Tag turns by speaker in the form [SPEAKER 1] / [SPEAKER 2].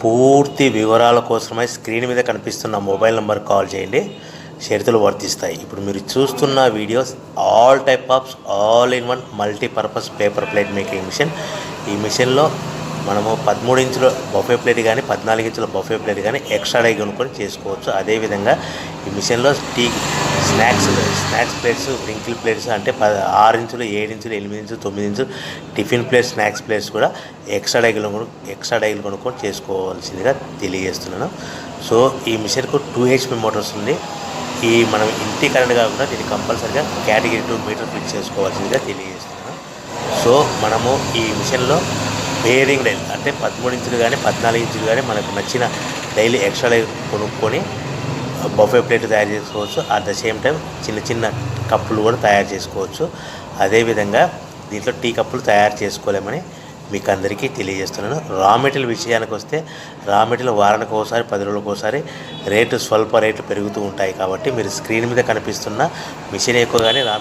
[SPEAKER 1] పూర్తి వివరాల కోసమై స్క్రీన్ మీద కనిపిస్తున్న మొబైల్ నెంబర్ కాల్ చేయండి, షరతులు వర్తిస్తాయి. ఇప్పుడు మీరు చూస్తున్న videos all type of all in one multipurpose paper plate making machine. ఈ మిషన్లో మనము 13 ఇంచుల బఫే ప్లేట్ కానీ 14 ఇంచుల బఫే ప్లేట్ కానీ ఎక్స్ట్రా డై కొనుక్కొని చేసుకోవచ్చు. అదేవిధంగా ఈ మిషన్లో స్నాక్స్ ప్లేట్స్, రింకిల్ ప్లేట్స్ అంటే 6 ఇంచులు, 7 ఇంచులు, 8 ఇంచులు, 9 ఇంచులు టిఫిన్ ప్లేట్స్, స్నాక్స్ ప్లేట్స్ కూడా ఎక్స్ట్రా డైలు కొనుక్కొని చేసుకోవాల్సిందిగా తెలియజేస్తున్నాను. సో ఈ మిషన్కు 2 HP మోటార్స్ ఉంది. మనం ఇంటి కరెంట్ కాకుండా దీన్ని కంపల్సరీగా కేటగిరీ 2 మీటర్ ఫిట్ చేసుకోవాల్సిందిగా తెలియజేస్తున్నాను. సో మనము ఈ మిషన్లో బేరింగ్ డైల్ అంటే 13 ఇంచులు కానీ 14 ఇంచులు కానీ మనకు నచ్చిన డైలీ ఎక్స్ట్రా డై కొనుక్కొని బఫే ప్లేట్ తయారు చేసుకోవచ్చు. అట్ ద సేమ్ టైం చిన్న చిన్న కప్పులు కూడా తయారు చేసుకోవచ్చు. అదేవిధంగా దీంట్లో టీ కప్పులు తయారు చేసుకోలేమని మీకు అందరికీ తెలియజేస్తున్నాను. రా మెటీరియల్ విషయానికి వస్తే రా మెటీరియల్ వారానికి ఒకసారి 10 రోజులకు ఒకసారి స్వల్ప రేట్లు పెరుగుతూ ఉంటాయి. కాబట్టి మీరు స్క్రీన్ మీద కనిపిస్తున్న మిషన్ ఎక్కువగానే